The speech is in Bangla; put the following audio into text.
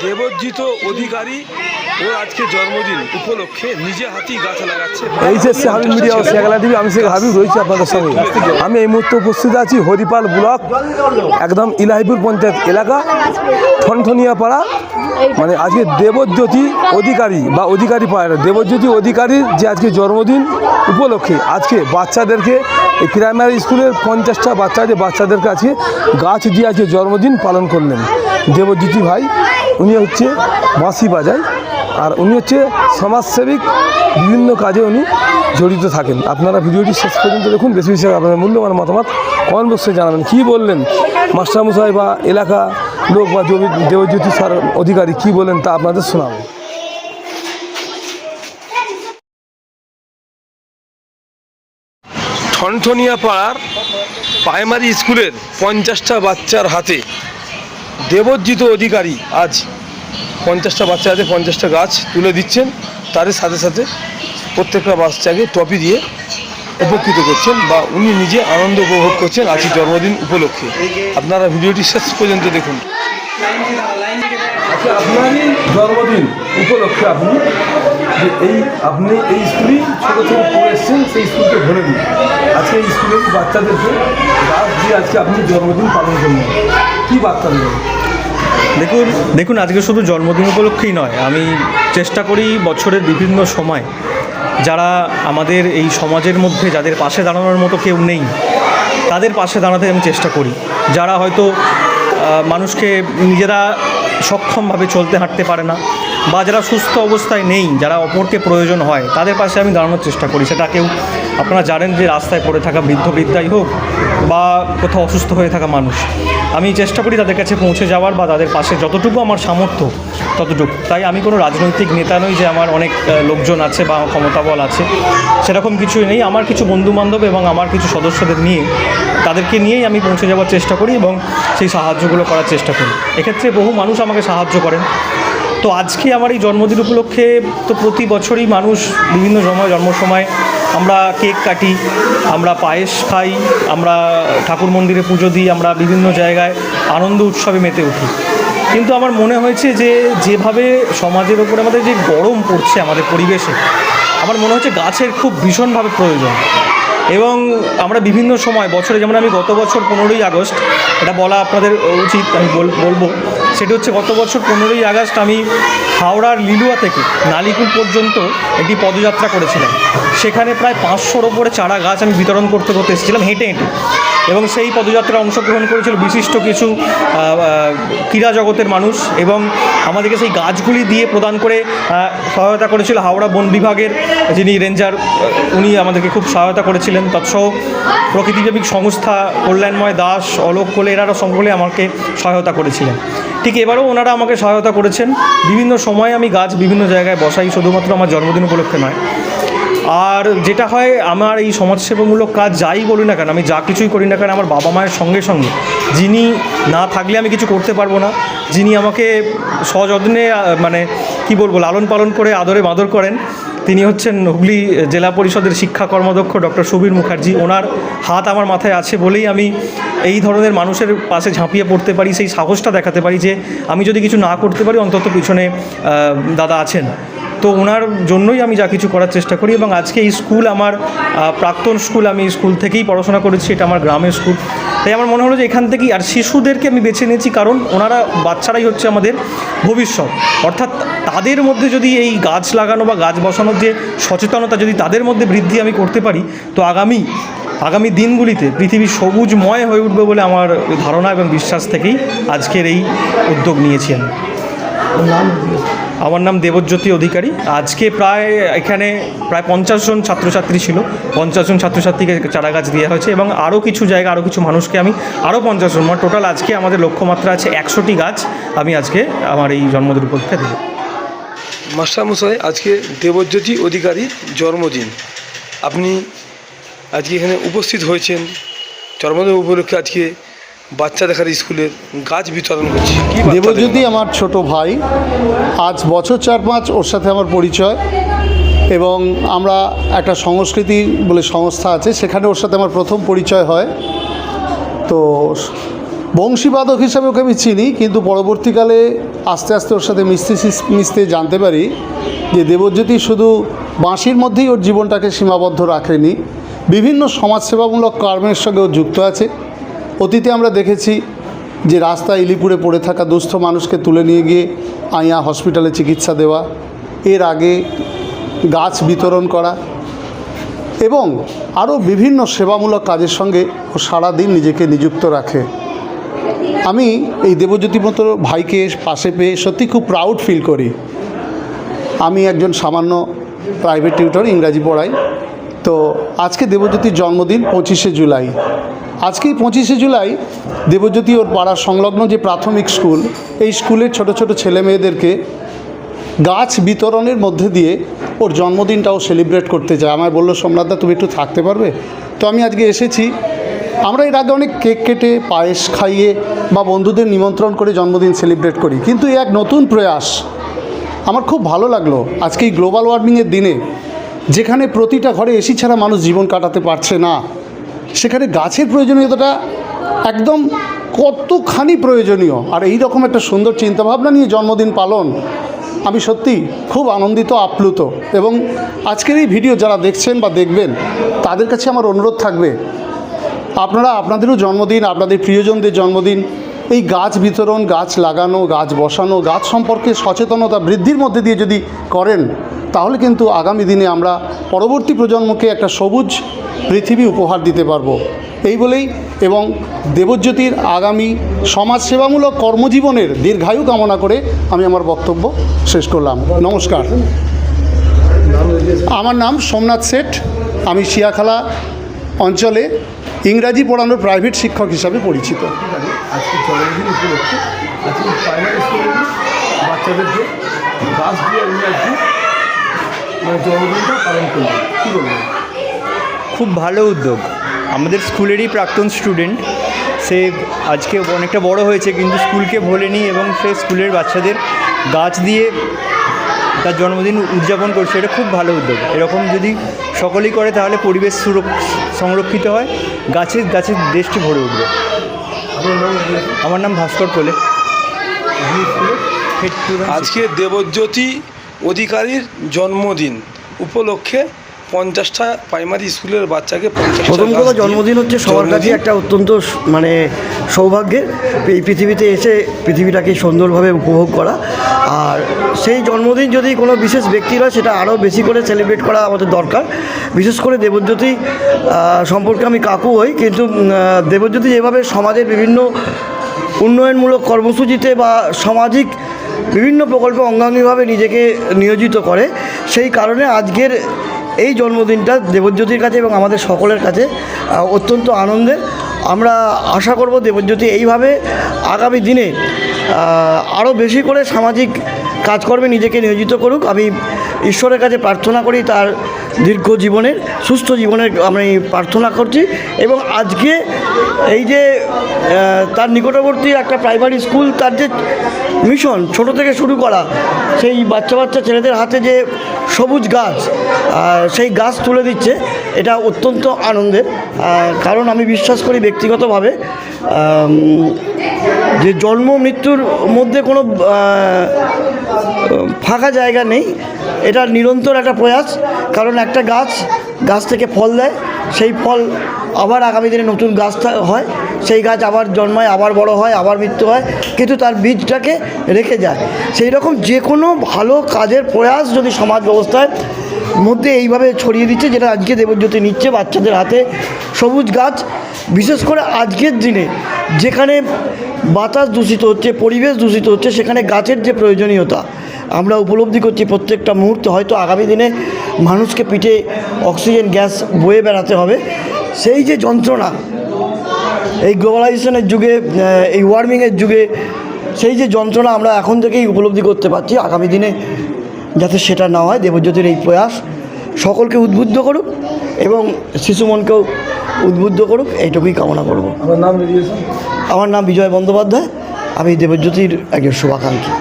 দেবজিৎ অধিকারী ও আজকে জন্মদিন উপলক্ষে নিজে হাতেই গাছ লাগাচ্ছে। এই যে হাবিব মিডিয়া ও শেখালা টিভি, আমি শেখ হাবিব রয়েছি আপনাদের সঙ্গে। আমি এই মুহূর্তে উপস্থিত আছি হরিপাল ব্লক, একদম ইলাহিপুর পঞ্চায়েত এলাকা, ঠনঠনিয়া পাড়া। মানে আজকে দেবজ্যোতি অধিকারী বা অধিকারী পাড়া, দেবজ্যোতি অধিকারীর যে আজকে জন্মদিন উপলক্ষে আজকে বাচ্চাদেরকে এই প্রাইমারি স্কুলের 50টা বাচ্চাদেরকে আজকে গাছ দিয়ে আজকে জন্মদিন পালন করলেন দেবজ্যোতি ভাই। উনি হচ্ছে বাঁশি বাজায় আর উনি হচ্ছে সমাজসেবিক, বিভিন্ন কাজে উনি জড়িত থাকেন। আপনারা ভিডিওটি শেষ পর্যন্ত দেখুন, বেশি বেশি আপনার মূল্যবান মতামত কমেন্ট বক্সে জানাবেন। কী বললেন মাস্টারমশাই বা এলাকা লোক বা দেবজ্যোতি স্যার অধিকারী কী বলেন তা আপনাদের শোনাবো। ঠনঠনিয়া পাড়ার প্রাইমারি স্কুলের 50টা বাচ্চার হাতে দেবজ্যোতি অধিকারী আজ 50টা বাচ্চার হাতে 50টা গাছ তুলে দিচ্ছেন। তার সাথে সাথে প্রত্যেকটা বাচ্চাকে ট্রফি দিয়ে উপকৃত করছেন বা উনি নিজে আনন্দ উপভোগ করছেন আজকে জন্মদিন উপলক্ষে। আপনারা ভিডিওটি শেষ পর্যন্ত দেখুন। আচ্ছা, আপনারই জন্মদিন উপলক্ষে আপনি এই স্কুলেই ছোটো থেকে পড়ে এসেছেন, সেই স্কুলকে ধরে দিন। আজকে এই স্কুলের বাচ্চাদেরকে গাছ দিয়ে আজকে আপনি জন্মদিন পালন করলেন, কী বার্তা দেবেন? দেখুন আজকে শুধু জন্মদিন উপলক্ষেই নয়, আমি চেষ্টা করি বছরের বিভিন্ন সময় যারা আমাদের এই সমাজের মধ্যে যাদের পাশে দাঁড়ানোর মতো কেউ নেই, তাদের পাশে দাঁড়াতে আমি চেষ্টা করি। যারা হয়তো মানুষকে নিজেরা সক্ষমভাবে চলতে হাঁটতে পারে না বা যারা সুস্থ অবস্থায় নেই, যারা অপরকে প্রয়োজন হয়, তাদের পাশে আমি দাঁড়ানোর চেষ্টা করি। সেটা কেউ আপনারা জানেন যে রাস্তায় পড়ে থাকা বৃদ্ধাই হোক বা কোথাও অসুস্থ হয়ে থাকা মানুষ, আমি চেষ্টা করি তাদের কাছে পৌঁছে যাওয়ার বা তাদের পাশে যতটুকু আমার সামর্থ্য ততটুকু। তাই আমি কোনো রাজনৈতিক নেতা নই যে আমার অনেক লোকজন আছে বা ক্ষমতাবল আছে, সেরকম কিছুই নেই। আমার কিছু বন্ধুবান্ধব এবং আমার কিছু সদস্যদের নিয়ে, তাদেরকে নিয়েই আমি পৌঁছে যাওয়ার চেষ্টা করি এবং সেই সাহায্যগুলো করার চেষ্টা করি। এক্ষেত্রে বহু মানুষ আমাকে সাহায্য করেন। তো আজকে আমার এই জন্মদিন উপলক্ষে তো প্রতি বছরই মানুষ বিভিন্ন জন্ম সময় আমরা কেক কাটি, আমরা পায়েস খাই, আমরা ঠাকুর মন্দিরে পুজো দিই, আমরা বিভিন্ন জায়গায় আনন্দ উৎসবে মেতে উঠি। কিন্তু আমার মনে হয়েছে যে যেভাবে সমাজের ওপরে আমাদের যে গরম পড়ছে আমাদের পরিবেশে, আমার মনে হচ্ছে গাছের খুব ভীষণভাবে প্রয়োজন। এবং আমরা বিভিন্ন সময় বছরে, যেমন আমি গত বছর 15ই আগস্ট, এটা বলা আপনাদের উচিত, আমি বলবো, সেটি হচ্ছে গত বছর 15ই আগস্ট আমি হাওড়ার লিলুয়া থেকে নালিকুল পর্যন্ত একটি পদযাত্রা করেছিলাম। সেখানে প্রায় 500-র ওপরে চারা গাছ আমি বিতরণ করতে এসেছিলাম হেঁটে হেঁটে। এবং সেই পদযাত্রায় অংশগ্রহণ করেছিল বিশিষ্ট কিছু ক্রীড়া জগতের মানুষ এবং আমাদেরকে সেই গাছগুলি দিয়ে প্রদান করে সহায়তা করেছিল হাওড়া বন বিভাগের যিনি রেঞ্জার, উনি আমাদেরকে খুব সহায়তা করেছিলেন। তৎসহ প্রকৃতিপ্রেমিক সংস্থা কল্যাণময় দাস, অলোক কোলে, এনারা সকলে আমাকে সহায়তা করেছিলেন। ঠিক এবারেও ওনারা আমাকে সহায়তা করেছেন। বিভিন্ন সময়ে আমি গাছ বিভিন্ন জায়গায় বসাই, শুধুমাত্র আমার জন্মদিন উপলক্ষে নয়। আর যেটা হয়, আমার এই সমাজসেবামূলক কাজ যাই বলি না কেন, আমি যা কিছুই করি না কেন, আমার বাবা মায়ের সঙ্গে সঙ্গে যিনি না থাকলে আমি কিছু করতে পারবো না, যিনি আমাকে সযত্নে মানে কি বলবো লালন পালন করে আদরে মাদর করেন, তিনি হচ্ছেন হুগলি জেলা পরিষদের শিক্ষা কর্মদক্ষ ডক্টর সুবীর মুখার্জি। ওনার হাত আমার মাথায় আছে বলেই আমি এই ধরনের মানুষের পাশে ঝাঁপিয়ে পড়তে পারি, সেই সাহসটা দেখাতে পারি যে আমি যদি কিছু না করতে পারি অন্তত পিছনে দাদা আছেন। তো ওনার জন্যই আমি যা কিছু করার চেষ্টা করি। এবং আজকে এই স্কুল আমার প্রাক্তন স্কুল, আমি স্কুল থেকেই পড়াশোনা করেছি, এটা আমার গ্রামের স্কুল। তাই আমার মনে হলো যে এখান থেকেই, আর শিশুদেরকে আমি বেছে নিয়েছি কারণ ওনারা বাচ্চারাই হচ্ছে আমাদের ভবিষ্যৎ। অর্থাৎ তাদের মধ্যে যদি এই গাছ লাগানো বা গাছ বসানোর যে সচেতনতা যদি তাদের মধ্যে বৃদ্ধি আমি করতে পারি, তো আগামী দিনগুলিতে পৃথিবী সবুজময় হয়ে উঠবে বলে আমার ধারণা এবং বিশ্বাস থেকেই আজকের এই উদ্যোগ নিয়েছি আমি। আমার নাম দেবজ্যোতি অধিকারী। আজকে এখানে প্রায় 50 জন ছাত্রছাত্রী ছিল, 50 জন ছাত্রছাত্রীকে চারা গাছ দেওয়া হয়েছে এবং আরও কিছু জায়গা, আরও কিছু মানুষকে আমি আরও 50 জন, মানে টোটাল আজকে আমাদের লক্ষ্যমাত্রা আছে 100টি গাছ আমি আজকে আমার এই জন্মদিন উপলক্ষে দেব। মাস্টারমশাই, আজকে দেবজ্যোতি অধিকারীর জন্মদিন, আপনি আজকে এখানে উপস্থিত হয়েছেন, জন্মদিন উপলক্ষে আজকে বাচ্চা দেখার স্কুলের গাছ বিতরণ করছি। দেবজ্যোতি আমার ছোট ভাই, আজ বছর 4-5 ওর সাথে আমার পরিচয়। এবং আমরা একটা সংস্কৃতি বলে সংস্থা আছে, সেখানে ওর সাথে আমার প্রথম পরিচয় হয়। তো বংশীবাদক হিসাবে ওকে আমি চিনি, কিন্তু পরবর্তীকালে আস্তে আস্তে ওর সাথে মিশতে জানতে পারি যে দেবজ্যোতি শুধু বাঁশির মধ্যেই ওর জীবনটাকে সীমাবদ্ধ রাখেনি, বিভিন্ন সমাজসেবামূলক কর্মের সঙ্গে ও যুক্ত আছে। অতীতে আমরা দেখেছি যে রাস্তায় ইলিপুরে পড়ে থাকা দুস্থ মানুষকে তুলে নিয়ে গিয়ে আইয়া হসপিটালে চিকিৎসা দেওয়া, এর আগে গাছ বিতরণ করা এবং আরও বিভিন্ন সেবামূলক কাজের সঙ্গে ও সারাদিন নিজেকে নিযুক্ত রাখে। আমি এই দেবজ্যোতি মতো ভাইকে পাশে পেয়ে সত্যি খুব প্রাউড ফিল করি। আমি একজন সামান্য প্রাইভেট টিউটর, ইংরাজি পড়াই। তো আজকে দেবজ্যোতির জন্মদিন 25শে জুলাই। আজকেই 25শে জুলাই দেবজ্যোতি ওর পাড়ার সংলগ্ন যে প্রাথমিক স্কুল, এই স্কুলের ছোট ছোট ছেলে মেয়েদেরকে গাছ বিতরণের মধ্যে দিয়ে ওর জন্মদিনটাও সেলিব্রেট করতে চায়। আমায় বললো, সোমনাথদা তুমি একটু থাকতে পারবে? তো আমি আজকে এসেছি। আমরা এর আগে অনেক কেক কেটে, পায়েস খাইয়ে বা বন্ধুদের নিমন্ত্রণ করে জন্মদিন সেলিব্রেট করি, কিন্তু এক নতুন প্রয়াস আমার খুব ভালো লাগলো। আজকে এই গ্লোবাল ওয়ার্মিংয়ের দিনে, যেখানে প্রতিটা ঘরে এসি ছাড়া মানুষ জীবন কাটাতে পারছে না, সেখানে গাছের প্রয়োজনীয়তাটা একদম কতখানি প্রয়োজনীয়। আর এই রকম একটা সুন্দর চিন্তাভাবনা নিয়ে জন্মদিন পালন, আমি সত্যি খুব আনন্দিত, আপ্লুত। এবং আজকের এই ভিডিও যারা দেখছেন বা দেখবেন, তাদের কাছে আমার অনুরোধ থাকবে, আপনারা আপনাদেরও জন্মদিন, আপনাদের প্রিয়জনদের জন্মদিন এই গাছ বিতরণ, গাছ লাগানো, গাছ বসানো, গাছ সম্পর্কে সচেতনতা বৃদ্ধির মধ্যে দিয়ে যদি করেন, তাহলে কিন্তু আগামী দিনে আমরা পরবর্তী প্রজন্মকে একটা সবুজ পৃথিবী উপহার দিতে পারবো। এই বলেই এবং দেবজ্যোতির আগামী সমাজসেবামূলক কর্মজীবনের দীর্ঘায়ু কামনা করে আমি আমার বক্তব্য শেষ করলাম। নমস্কার। আমার নাম সোমনাথ শেঠ। আমি শিয়াখালা অঞ্চলে ইংরাজি পড়ানোর প্রাইভেট শিক্ষক হিসাবে পরিচিত। আজকে জন্মদিন উপলক্ষে আজকে প্রাইমারি স্কুলের বাচ্চাদেরকে গাছ দিয়ে ইংরাজি জন্মদিনটা পালন করবে, কী বলবেন? খুব ভালো উদ্যোগ। আমাদের স্কুলেরই প্রাক্তন স্টুডেন্ট, সে আজকে অনেকটা বড় হয়েছে কিন্তু স্কুলকে ভোলেনি এবং সে স্কুলের বাচ্চাদের গাছ দিয়ে তার জন্মদিন উদযাপন করছে। এটা খুব ভালো উদ্যোগ। এরকম যদি সকলেই করে তাহলে পরিবেশ সংরক্ষিত হয়, গাছের দেশটি ভরে উঠবে। আমার নাম ভাস্কর কোলে। আজকে দেবজ্যোতি অধিকারীর জন্মদিন উপলক্ষে 50টা প্রাইমারি স্কুলের বাচ্চাকে প্রথম কথা জন্মদিন হচ্ছে সবার কাছে একটা অত্যন্ত মানে সৌভাগ্যের, এই পৃথিবীতে এসে পৃথিবীটাকে সুন্দরভাবে উপভোগ করা। আর সেই জন্মদিন যদি কোনো বিশেষ ব্যক্তির হয়, সেটা আরও বেশি করে সেলিব্রেট করা আমাদের দরকার। বিশেষ করে দেবজ্যোতি সম্পর্কে আমি কাকু হই, কিন্তু দেবজ্যোতি যেভাবে সমাজের বিভিন্ন উন্নয়নমূলক কর্মসূচিতে বা সামাজিক বিভিন্ন প্রকল্পে অঙ্গাঙ্গিভাবে নিজেকে নিয়োজিত করে, সেই কারণে আজকের এই জন্মদিনটা দেবজ্যোতির কাছে এবং আমাদের সকলের কাছে অত্যন্ত আনন্দের। আমরা আশা করব দেবজ্যোতি এইভাবে আগামী দিনে আরও বেশি করে সামাজিক কাজকর্মে নিজেকে নিয়োজিত করুক। আমি ঈশ্বরের কাছে প্রার্থনা করি তার দীর্ঘ জীবনের, সুস্থ জীবনের আমি প্রার্থনা করছি। এবং আজকে এই যে তার নিকটবর্তী একটা প্রাইমারি স্কুল, তার যে মিশন ছোট থেকে শুরু করা, সেই বাচ্চা ছেলেদের হাতে যে সবুজ গাছ, সেই গাছ তুলে দিচ্ছে, এটা অত্যন্ত আনন্দের। কারণ আমি বিশ্বাস করি ব্যক্তিগতভাবে যে জন্ম মৃত্যুর মধ্যে কোনো ফাঁকা জায়গা নেই। এটা নিরন্তর একটা প্রয়াস, কারণ একটা গাছ থেকে ফল দেয়, সেই ফল আবার আগামী দিনে নতুন গাছ হয়, সেই গাছ আবার জন্মায়, আবার বড় হয়, আবার মৃত্যু হয়, কিন্তু তার বীজটাকে রেখে যায়। সেই রকম যে কোনো ভালো কাজের প্রয়াস যদি সমাজ ব্যবস্থায় মধ্যে এইভাবে ছড়িয়ে দিচ্ছে, যেটা আজকে দেবজ্যোতি নিচ্ছে বাচ্চাদের হাতে সবুজ গাছ। বিশেষ করে আজকের দিনে যেখানে বাতাস দূষিত হচ্ছে, পরিবেশ দূষিত হচ্ছে, সেখানে গাছের যে প্রয়োজনীয়তা আমরা উপলব্ধি করছি প্রত্যেকটা মুহূর্তে। হয়তো আগামী দিনে মানুষকে পিঠে অক্সিজেন গ্যাস বয়ে বেড়াতে হবে, সেই যে যন্ত্রণা এই গ্লোবালাইজেশনের যুগে, এই ওয়ার্মিংয়ের যুগে, সেই যে যন্ত্রণা আমরা এখন থেকেই উপলব্ধি করতে পারছি। আগামী দিনে যাতে সেটা না হয়, দেবজ্যোতির এই প্রয়াস সকলকে উদ্বুদ্ধ করুক এবং শিশু মনকেও উদ্বুদ্ধ করুক, এইটুকুই কামনা করব। আমার নাম আমার নাম বিজয় বন্দ্যোপাধ্যায়, আমি দেবজ্যোতির একজন শুভাকাঙ্ক্ষী।